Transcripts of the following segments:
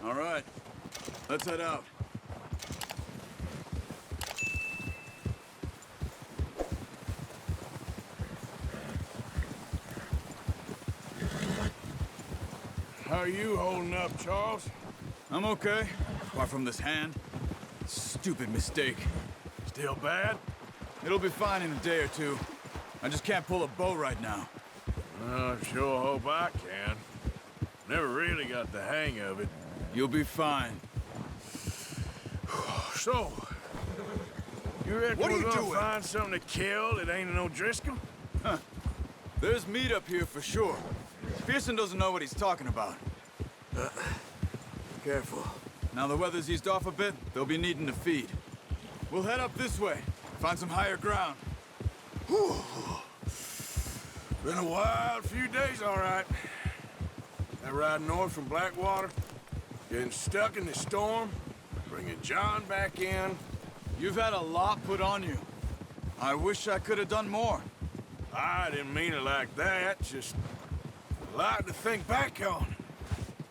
All right, let's head out. How are you holding up, Charles? I'm okay, apart from this hand. Stupid mistake. Still bad? It'll be fine in a day or two. I just can't pull a bow right now. I sure hope I can. Never really got the hang of it. You'll be fine. So, you reckon What are we're you gonna doing? find something to kill that ain't no Driscoll? There's meat up here for sure. Pearson doesn't know what he's talking about. Careful. Now the weather's eased off a bit, they'll be needing to feed. We'll head up this way, find some higher ground. Whew. Been a wild few days, all right. That ride north from Blackwater, getting stuck in the storm, bringing John back in. You've had a lot put on you. I wish I could have done more. I didn't mean it like that, just a lot to think back on.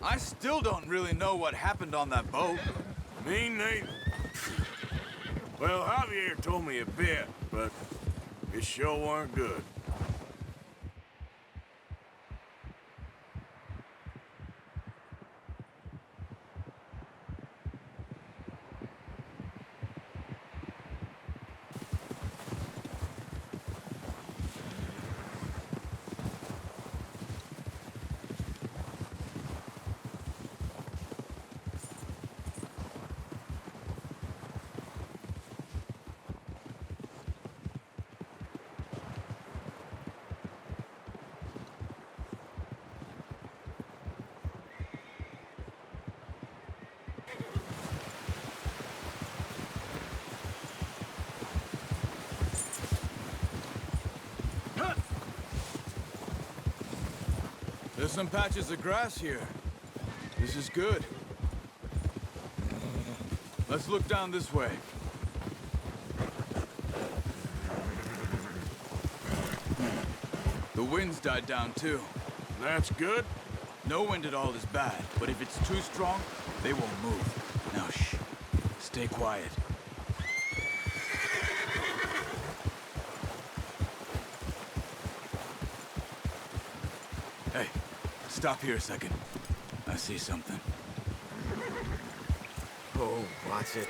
I still don't really know what happened on that boat. Me neither. Well, Javier told me a bit, but it sure weren't good. There's some patches of grass here. This is good. Let's look down this way. The wind's died down too. That's good. No wind at all is bad, but if it's too strong, they won't move. Now shh. Stay quiet. Hey, stop here a second. I see something. Oh, watch it.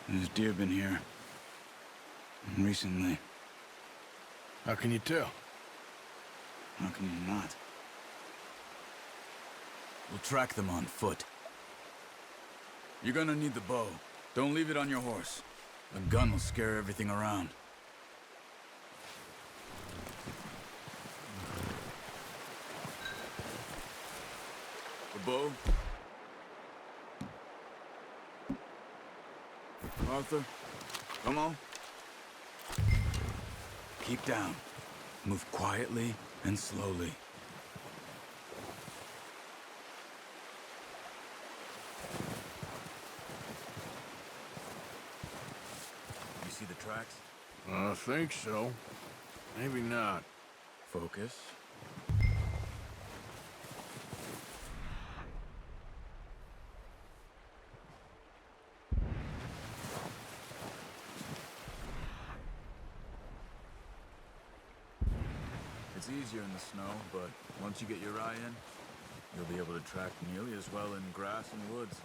There's deer been here. Recently. How can you tell? How can you not? We'll track them on foot. You're gonna need the bow. Don't leave it on your horse. A gun will scare everything around. The bow. Arthur, come on. Keep down. Move quietly and slowly. You see the tracks? I think so. Maybe not. Focus. It's easier in the snow, but once you get your eye in, you'll be able to track nearly as well in grass and woods.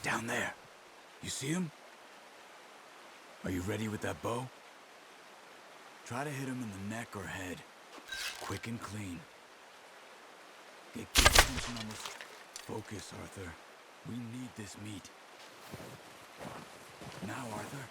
Down there. You see him? Are you ready with that bow? Try to hit him in the neck or head. Quick and clean. Get good attention on this. Focus, Arthur. We need this meat. Now, Arthur.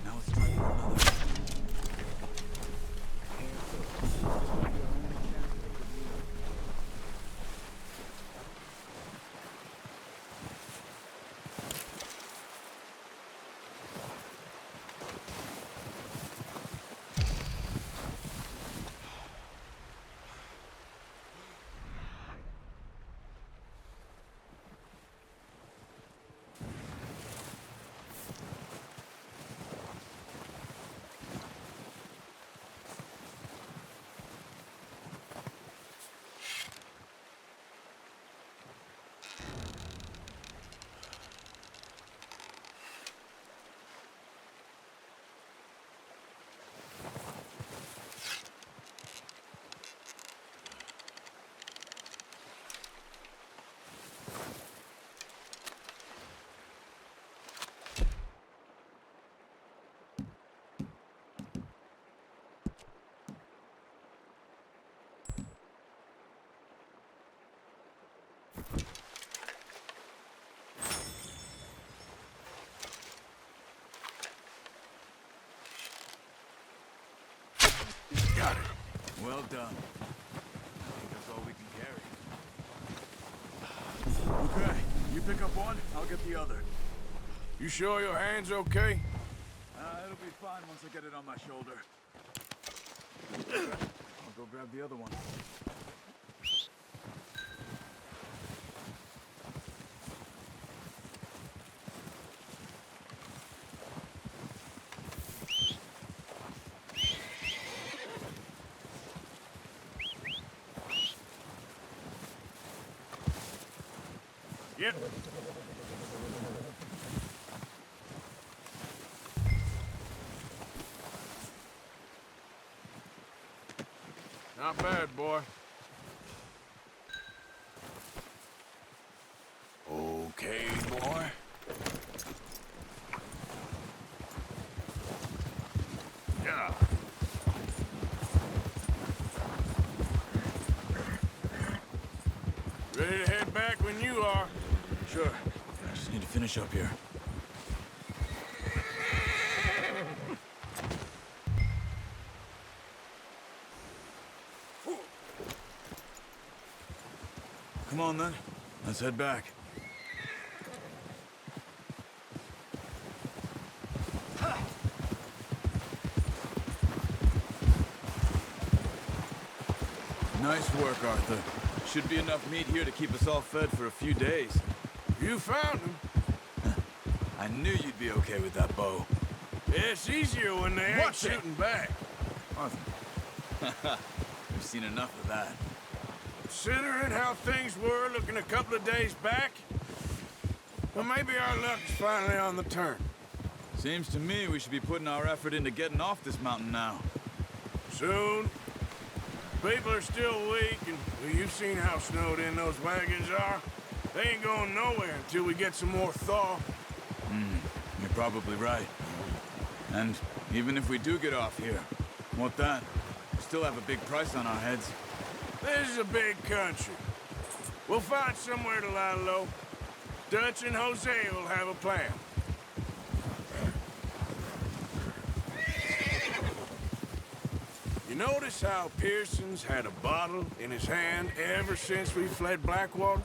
Now it's time for another. Got it. Well done. I think that's all we can carry. Okay, you pick up one, I'll get the other. You sure your hand's okay? It'll be fine once I get it on my shoulder. I'll go grab the other one. Yep. Not bad, boy. Okay, boy. Yeah. Ready to head back when you are. Sure. I just need to finish up here. Come on, then. Let's head back. Nice work, Arthur. Should be enough meat here to keep us all fed for a few days. You found him. I knew you'd be okay with that bow. It's easier when they ain't shooting back. Arthur. We've seen enough of that. Considering how things were looking a couple of days back, well, maybe our luck is finally on the turn. Seems to me we should be putting our effort into getting off this mountain now. Soon. People are still weak, and well, you've seen how snowed in those wagons are. They ain't going nowhere until we get some more thaw. You're probably right. And even if we do get off here, what then? We still have a big price on our heads. This is a big country. We'll find somewhere to lie low. Dutch and Hosea will have a plan. You notice how Pearson's had a bottle in his hand ever since we fled Blackwater?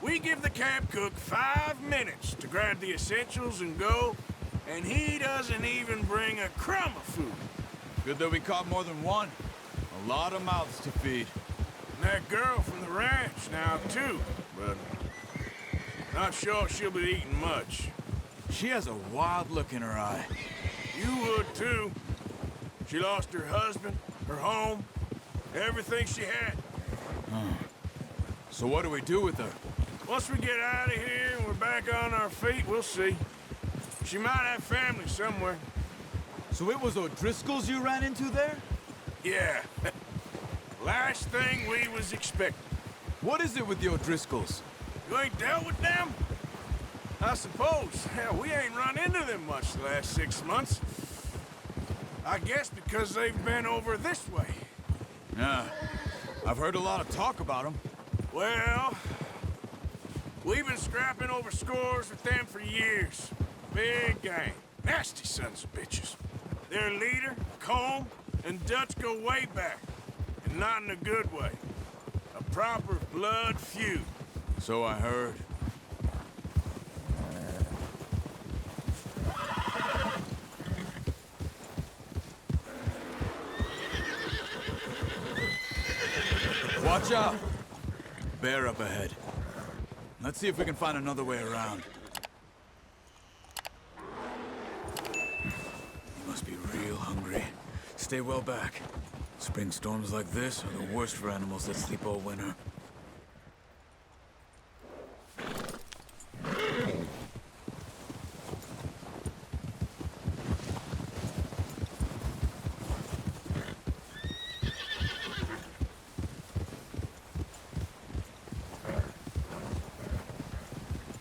We give the camp cook 5 minutes to grab the essentials and go, and he doesn't even bring a crumb of food. Good that we caught more than one. A lot of mouths to feed. And that girl from the ranch now, too, but not sure she'll be eating much. She has a wild look in her eye. You would, too. She lost her husband, her home, everything she had. So what do we do with her? Once we get out of here and we're back on our feet, we'll see. She might have family somewhere. So it was O'Driscoll's you ran into there? Yeah. Last thing we was expecting. What is it with the O'Driscolls? You ain't dealt with them? I suppose. Hell, we ain't run into them much the last 6 months. I guess because they've been over this way. Yeah. I've heard a lot of talk about them. Well, we've been scrapping over scores with them for years. Big gang. Nasty sons of bitches. Their leader, Combe, and Dutch go way back. And not in a good way. A proper blood feud. So I heard. Watch out! Bear up ahead. Let's see if we can find another way around. You must be real hungry. Stay well back. Spring storms like this are the worst for animals that sleep all winter.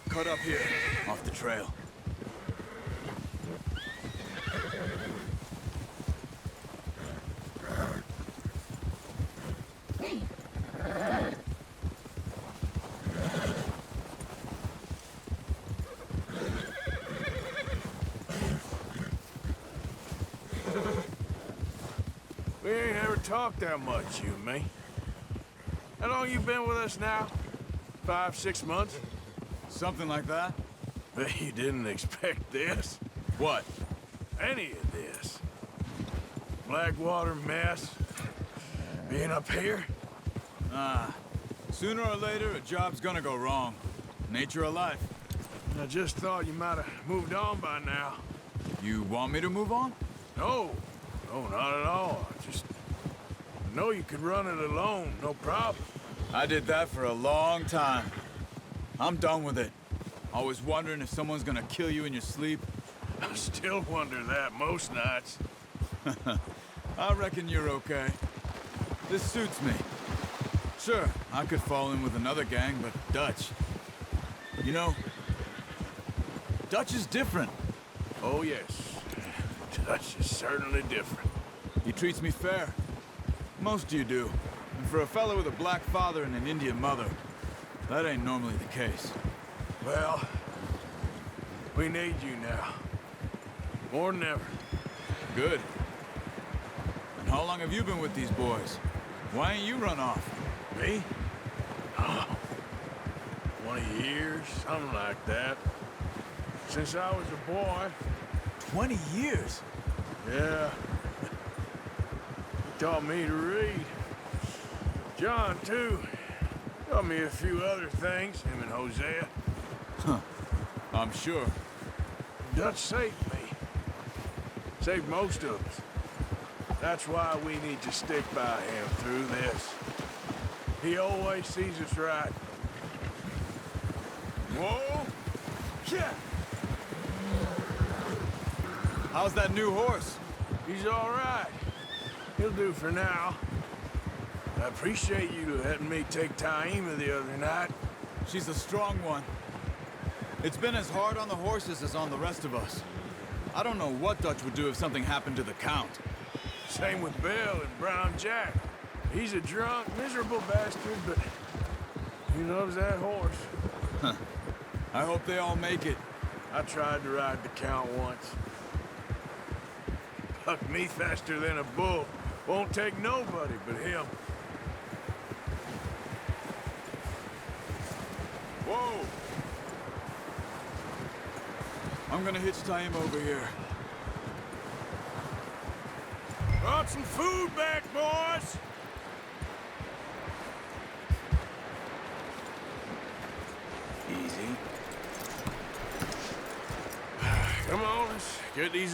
Cut up here, off the trail. We ain't ever talked that much, you and me. How long you been with us now? 5, 6 months? Something like that? Bet you didn't expect this. What? Any of this. Blackwater mess. Being up here. Sooner or later, a job's gonna go wrong. Nature of life. I just thought you might have moved on by now. You want me to move on? No. No, not at all. I know you could run it alone, no problem. I did that for a long time. I'm done with it. Always wondering if someone's gonna kill you in your sleep. I still wonder that most nights. I reckon you're okay. This suits me. Sure, I could fall in with another gang, but Dutch... You know, Dutch is different. Oh, yes. Dutch is certainly different. He treats me fair. Most of you do. And for a fellow with a black father and an Indian mother, that ain't normally the case. Well, we need you now. More than ever. Good. And how long have you been with these boys? Why ain't you run off? Me? Oh, 20 years, something like that. Since I was a boy. 20 years? Yeah. He taught me to read. John, too. Taught me a few other things, him and Hosea. Huh. I'm sure. Dutch saved me. Saved most of us. That's why we need to stick by him through this. He always sees us right. Whoa! Yeah! How's that new horse? He's all right. He'll do for now. I appreciate you letting me take Taima the other night. She's a strong one. It's been as hard on the horses as on the rest of us. I don't know what Dutch would do if something happened to the Count. Same with Bill and Brown Jack. He's a drunk, miserable bastard, but he loves that horse. I hope they all make it. I tried to ride the Count once. Bucked me faster than a bull. Won't take nobody but him. Whoa! I'm gonna hitch Taima over here. Brought some food back, boys! Easy. Come on, let's get these